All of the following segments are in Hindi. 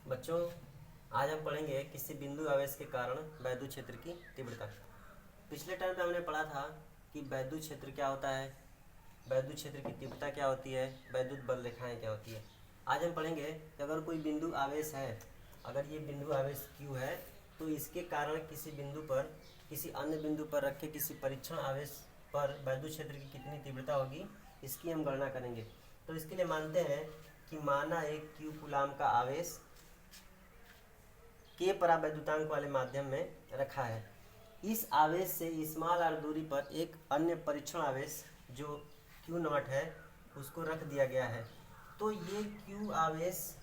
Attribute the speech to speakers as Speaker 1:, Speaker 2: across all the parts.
Speaker 1: बच्चों, आज हम पढ़ेंगे किसी बिंदु आवेश के कारण वैद्युत क्षेत्र की तीव्रता। पिछले टाइम पे हमने पढ़ा था कि वैद्युत क्षेत्र क्या होता है, वैद्युत क्षेत्र की तीव्रता क्या होती है, वैद्युत बल रेखाएं क्या होती है। आज हम पढ़ेंगे कि अगर कोई बिंदु आवेश है, अगर ये बिंदु आवेश Q है, तो इसके कारण किसी बिंदु पर, किसी अन्य बिंदु पर रखे किसी परीक्षण आवेश पर वैद्युत क्षेत्र की कितनी तीव्रता होगी, इसकी हम गणना करेंगे। तो इसके लिए मानते हैं कि माना एक Q कूलाम का आवेश के परावैद्युतांक वाले माध्यम में रखा है। इस आवेश से स्मॉल r दूरी पर एक अन्य परीक्षण आवेश जो Q0 है उसको रख दिया गया है। तो ये Q आवेश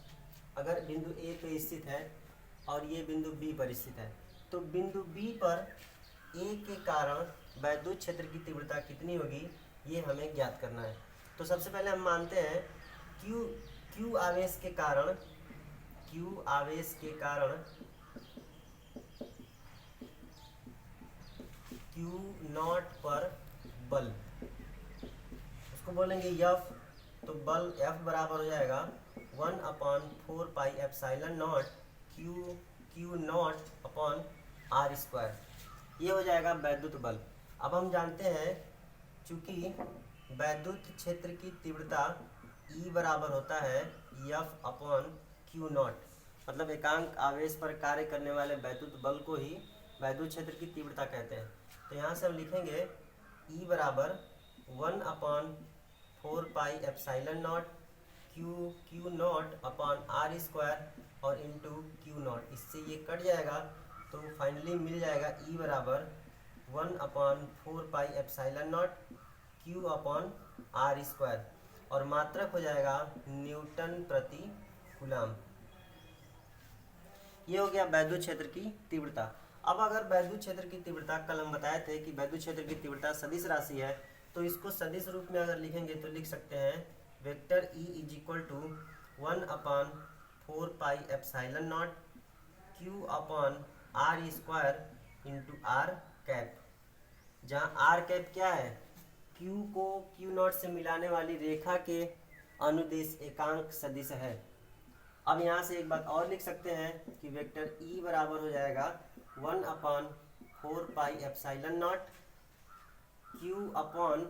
Speaker 1: अगर बिंदु A पे स्थित है और ये बिंदु B पर स्थित है, तो बिंदु B पर A के कारण वैद्युत क्षेत्र की तीव्रता कितनी होगी, ये हमें ज्ञात करना है। तो सबसे पहले हम मानते हैं Q आवेश के कारण Q0 पर बल, उसको बोलेंगे F। तो बल F बराबर हो जाएगा 1/4 पाई एप्सिलॉन नॉट Q0/r²। ये हो जाएगा वैद्युत बल। अब हम जानते हैं चूंकि वैद्युत क्षेत्र की तीव्रता E बराबर होता है F/Q0, मतलब एकांक आवेश पर कार्य करने वाले वैद्युत बल को ही वैद्युत क्षेत्र की तीव्रता कहते हैं। तो यहाँ से हम लिखेंगे E बराबर 1/4 पाई एप्सिलॉन नॉट Q0/r² और इंटू Q0, इससे ये कट जाएगा तो फाइनली मिल जाएगा E बराबर 1/4 पाई एप्सिलॉन नॉट Q/r², और मात्रक हो जाएगा न्यूटन प्रति कूलाम। ये हो गया वैद्युत क्षेत्र की तीव्रता। अब अगर वैद्युत क्षेत्र की तीव्रता, कल हम बताए थे कि वैद्युत क्षेत्र की तीव्रता सदिश राशि है, तो इसको सदिश रूप में अगर लिखेंगे तो लिख सकते हैं vector E = 1/4 pi epsilon not Q/r² into r cap, जहाँ r कैप क्या है, Q को Q0 से मिलाने वाली रेखा के अनुदिश एकांक सदिश है। अब यहाँ से एक बात और लिख सकते हैं कि वेक्टर E बराबर हो जाएगा 1/4 पाई एप्सिलॉन नॉट Q/r²,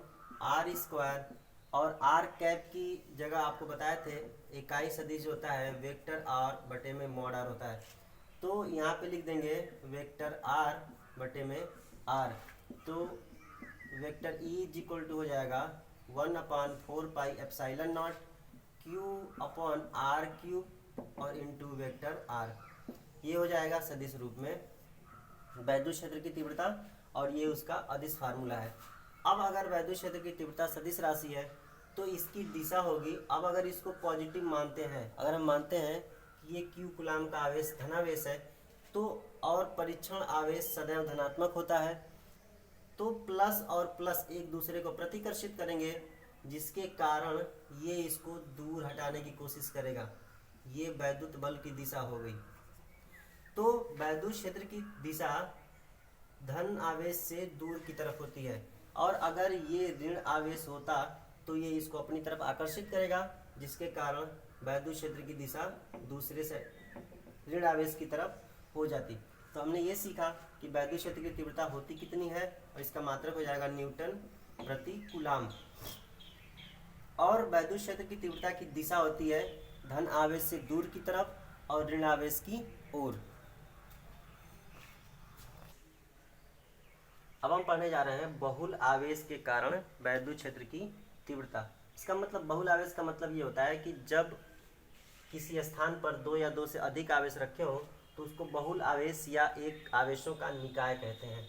Speaker 1: और r कैप की जगह आपको बताए थे इकाई सदिश होता है वेक्टर r बटे में मॉड r होता है, तो यहाँ पे लिख देंगे वेक्टर r बटे में r। तो वेक्टर E = हो जाएगा 1/4 पाई एप्सिलॉन नॉट Q/r³ और इंटू वेक्टर r। ये हो जाएगा सदिश रूप में वैद्युत क्षेत्र की तीव्रता, और ये उसका अदिश फार्मूला है। अब अगर वैद्युत क्षेत्र की तीव्रता सदिश राशि है तो इसकी दिशा होगी, अब अगर इसको पॉजिटिव मानते हैं, अगर हम मानते हैं कि ये Q कूलाम का आवेश धनावेश है, तो और परीक्षण आवेश सदैव धनात्मक होता है, तो प्लस और प्लस एक दूसरे को प्रतिकर्षित करेंगे, जिसके कारण ये इसको दूर हटाने की कोशिश करेगा। ये वैद्युत बल की दिशा हो गई। तो वैद्युत क्षेत्र की दिशा धन आवेश से दूर की तरफ होती है, और अगर ये ऋण आवेश होता तो ये इसको अपनी तरफ आकर्षित करेगा, जिसके कारण वैद्युत क्षेत्र की दिशा दूसरे से ऋण आवेश की तरफ हो जाती। तो हमने ये सीखा कि वैद्युत क्षेत्र की तीव्रता होती कितनी है, और इसका मात्रक हो जाएगा न्यूटन प्रति कूलाम। और वैद्युत क्षेत्र की तीव्रता की दिशा होती है धन आवेश से दूर की तरफ और ऋण आवेश की ओर। अब हम पढ़ने जा रहे हैं बहुल आवेश के कारण वैद्युत क्षेत्र की तीव्रता। इसका मतलब, बहुल आवेश का मतलब ये होता है कि जब किसी स्थान पर 2 या 2 से अधिक आवेश रखे हो तो उसको बहुल आवेश या एक आवेशों का निकाय कहते हैं।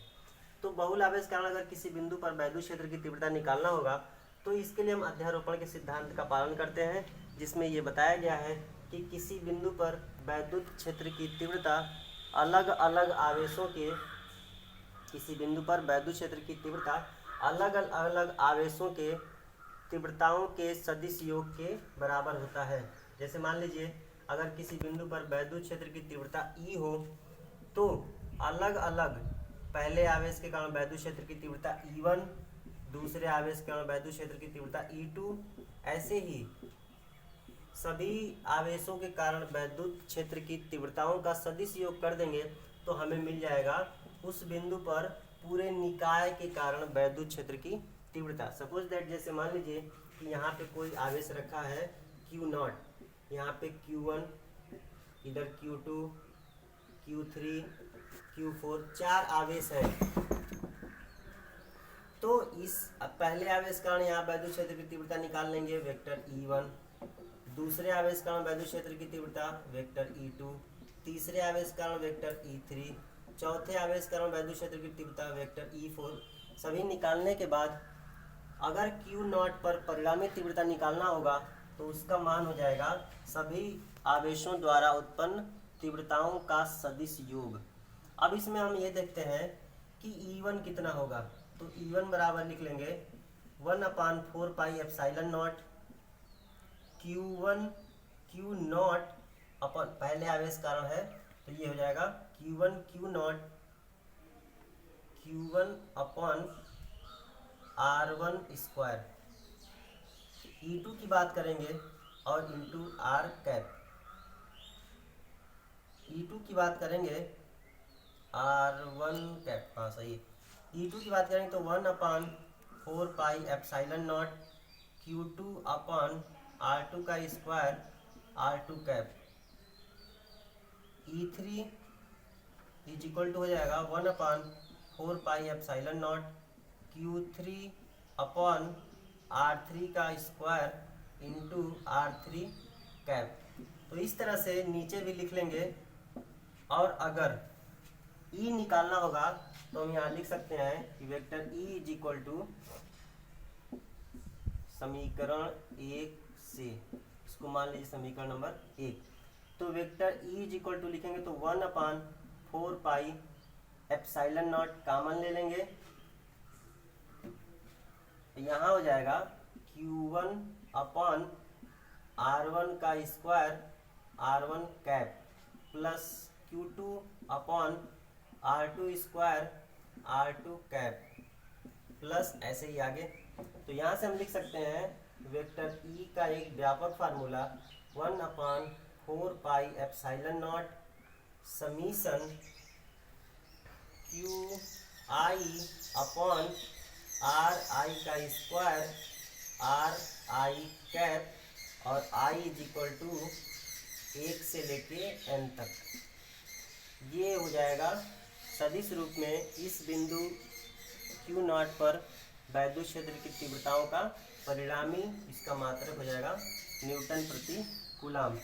Speaker 1: तो बहुल आवेश के कारण अगर किसी बिंदु पर वैद्युत क्षेत्र की तीव्रता निकालना होगा तो इसके लिए हम अध्यारोपण के सिद्धांत का पालन करते हैं, जिसमें ये बताया गया है कि किसी बिंदु पर वैद्युत क्षेत्र की तीव्रता अलग अलग आवेशों के, किसी बिंदु पर वैद्युत क्षेत्र की तीव्रता अलग अलग आवेशों के तीव्रताओं के सदिश योग के बराबर होता है। जैसे मान लीजिए अगर किसी बिंदु पर वैद्युत क्षेत्र की तीव्रता E हो, तो अलग अलग पहले आवेश के कारण वैद्युत क्षेत्र की तीव्रता E1, दूसरे आवेश के कारण वैद्युत क्षेत्र की तीव्रता E2, ऐसे ही सभी आवेशों के कारण वैद्युत क्षेत्र की तीव्रताओं का सदिश योग कर देंगे तो हमें मिल जाएगा उस बिंदु पर पूरे निकाय के कारण वैद्युत क्षेत्र की तीव्रता। सपोज दैट जैसे मान लीजिए कि यहाँ पे कोई आवेश रखा है Q0, यहाँ पे Q1, इधर Q2, Q3, Q4, 4 आवेश है। तो इस पहले आवेश कारण यहाँ वैद्युत क्षेत्र की तीव्रता निकाल लेंगे वेक्टर E1, दूसरे आवेश कारण वैद्युत क्षेत्र की तीव्रता वेक्टर E2, तीसरे आवेश कारण वेक्टर E3, चौथे आवेश कारण वैद्युत क्षेत्र की तीव्रता वेक्टर E4। सभी निकालने के बाद अगर Q0 पर परिणामी तीव्रता निकालना होगा तो उसका मान हो जाएगा सभी आवेशों द्वारा उत्पन्न तीव्रताओं का सदिश योग। अब इसमें हम ये देखते हैं कि E1 कितना होगा, तो E1 बराबर लिख लेंगे 1/4 pi epsilon not Q1 Q0 अपन पहले आवेश कारण है तो ये हो जाएगा Q1 अपन R1 स्क्वायर। E2 की बात करेंगे और इंटू R कैप, E2 की बात करेंगे R1 कैप, हाँ सही है। E2 की बात करेंगे तो 1/4 पाई एप्सिलॉन नॉट Q2 अपन R2 का square R2 cap. E3 is equal to हो जाएगा 1/4 pi epsilon not Q3 upon R3 का स्क्वायर इंटू R3 कैप। तो इस तरह से नीचे भी लिख लेंगे। और अगर E निकालना होगा तो हम यहाँ लिख सकते हैं कि vector E is equal to समीकरण 1 से, इसको मान लीजिए समीकरण नंबर 1, तो vector E is equal to लिखेंगे तो 1/4 पाई एप्सिलॉन नॉट कॉमन ले लेंगे, यहाँ हो जाएगा Q1 अपन R1 का square R1 cap plus Q2 अपन R2 square R2 cap plus ऐसे ही आगे। तो यहाँ से हम लिख सकते हैं वेक्टर E का एक व्यापक formula 1/4 pi epsilon not summation QI upon RI का स्क्वायर RI कैप और I इज इक्वल टू 1 से लेके n तक। ये हो जाएगा सदिश रूप में इस बिंदु Q0 पर वैद्युत क्षेत्र की तीव्रताओं का परिणामी, इसका मात्रक हो जाएगा न्यूटन प्रति कूलम।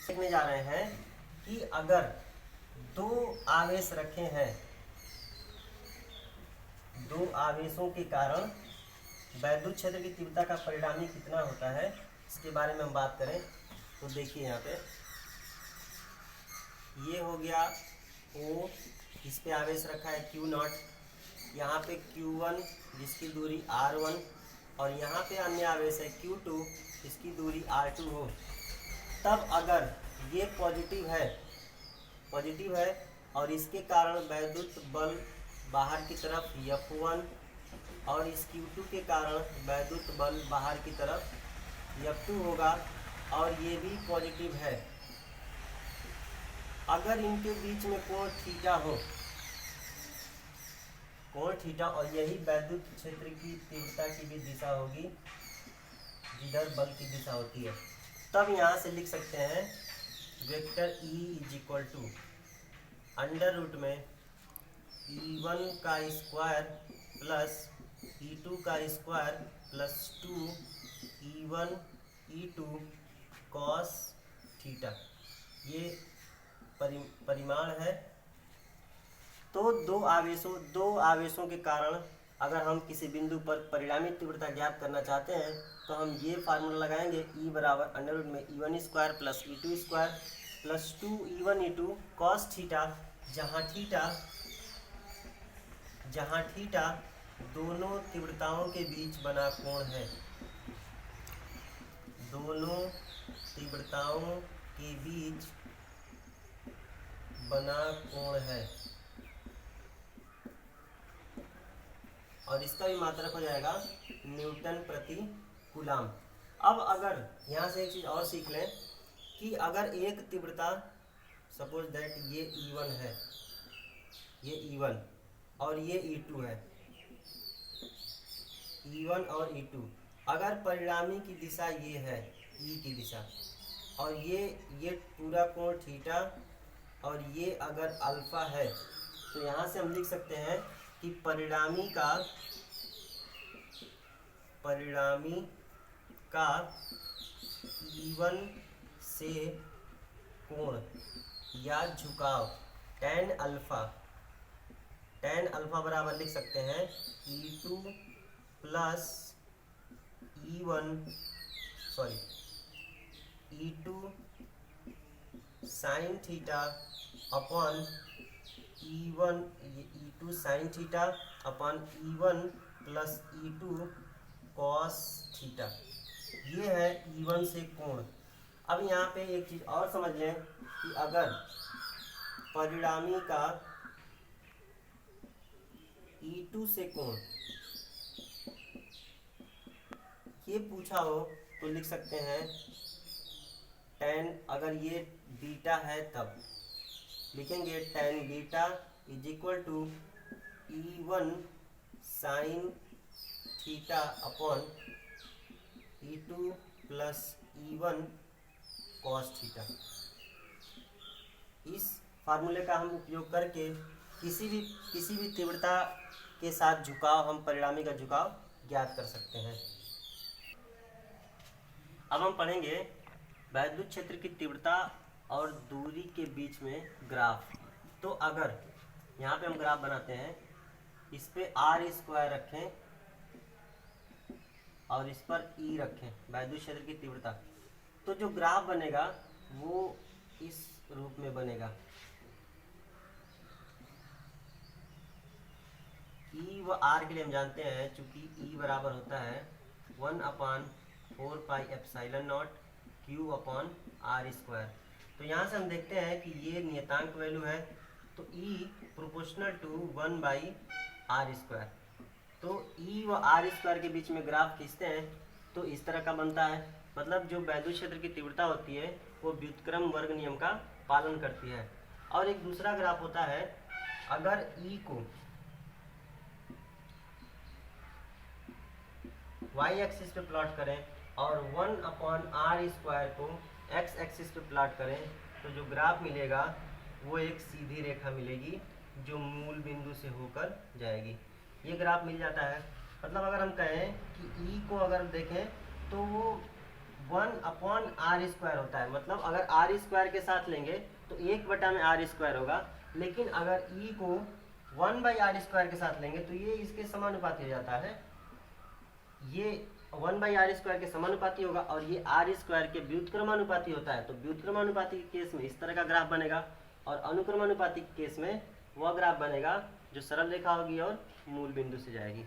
Speaker 1: देखने जा रहे हैं कि अगर दो आवेश रखे हैं, दो आवेशों के कारण वैद्युत क्षेत्र की तीव्रता का परिणामी कितना होता है, इसके बारे में हम बात करें तो देखिए यहाँ पे ये हो गया O, इस पे आवेश रखा है Q0, यहाँ पे Q1 जिसकी दूरी R1 और यहाँ पे अन्य आवेश है Q2 इसकी दूरी R2 हो, तब अगर ये पॉजिटिव है और इसके कारण वैद्युत बल बाहर की तरफ F1 और इस Q2 के कारण वैद्युत बल बाहर की तरफ F2 होगा और ये भी पॉजिटिव है। अगर इनके बीच में कोण थीटा हो, कोण थीटा, और यही वैद्युत क्षेत्र की तीव्रता की भी दिशा होगी जिधर बल की दिशा होती है, तब यहाँ से लिख सकते हैं vector E is equal to under root में E1 का स्क्वायर प्लस E2 का square plus 2 E1 E2 cos theta, ये परिमाण है। तो दो आवेशों के कारण अगर हम किसी बिंदु पर परिणामी तीव्रता ज्ञात करना चाहते हैं तो हम ये फार्मूला लगाएंगे E बराबर अंडर रूट में E1 square plus E2 square plus 2 E1 E2 cos theta, जहाँ थीटा दोनों तीव्रताओं के बीच बना कोण है, दोनों तीव्रताओं के बीच बना कोण है और इसका भी मात्रक हो जाएगा न्यूटन प्रति कूलम। अब अगर यहाँ से एक चीज़ और सीख लें कि अगर एक तीव्रता सपोज दैट ये E1 है, ये E1 और ये E2 है, E1 और E2, अगर परिणामी की दिशा ये है E की दिशा और ये पूरा कोण थीटा और ये अगर अल्फा है, तो यहाँ से हम लिख सकते हैं कि परिणामी का E1 से कोण या झुकाव tan अल्फा बराबर लिख सकते हैं E2 plus E2 sign theta upon E2 sign theta upon E1 plus E2 cos theta. ये है E1 से कोण। अब यहाँ पे एक चीज़ और समझ लें कि अगर परिणामी का E2 से कोण ये पूछा हो तो लिख सकते हैं tan, अगर ये बीटा है तब लिखेंगे tan beta is equal to E1 sine theta upon E2 plus E1 cos theta. इस फार्मूले का हम उपयोग करके किसी भी तीव्रता के साथ झुकाव, हम परिणामी का झुकाव ज्ञात कर सकते हैं। अब हम पढ़ेंगे वैद्युत क्षेत्र की तीव्रता और दूरी के बीच में ग्राफ। तो अगर यहाँ पे हम ग्राफ बनाते हैं, इस पे r² रखें और इस पर E रखें, वैद्युत क्षेत्र की तीव्रता, तो जो ग्राफ बनेगा वो इस रूप में बनेगा। E व R के लिए हम जानते हैं, चूंकि E बराबर होता है 1/4πε0 Q/r²। तो यहाँ से हम देखते हैं कि ये नियतांक वैल्यू है, तो E प्रोपोर्शनल टू 1/r²। तो E व r² के बीच में ग्राफ खींचते हैं तो इस तरह का बनता है। मतलब जो वैद्युत क्षेत्र की तीव्रता होती है वो व्युत्क्रम वर्ग नियम का पालन करती है। और एक दूसरा ग्राफ होता है, अगर E को y एक्सिस पे प्लॉट करें और 1/r² को x एक्सिस पे प्लॉट करें, तो जो ग्राफ मिलेगा वो एक सीधी रेखा मिलेगी जो मूल बिंदु से होकर जाएगी। ये ग्राफ मिल जाता है। मतलब अगर हम कहें कि E को अगर देखें तो वो 1/r² होता है। मतलब अगर r² के साथ लेंगे तो 1/r² होगा, लेकिन अगर E को 1/r² के साथ लेंगे तो ये इसके समानुपाती हो जाता है। ये 1/r² के समानुपाती होगा और ये r² के व्युत्क्रमानुपाती होता है। तो व्युत्क्रमानुपाती के केस में इस तरह का ग्राफ बनेगा और अनुक्रमानुपाती के केस में वह ग्राफ बनेगा जो सरल रेखा होगी और मूल बिंदु से जाएगी।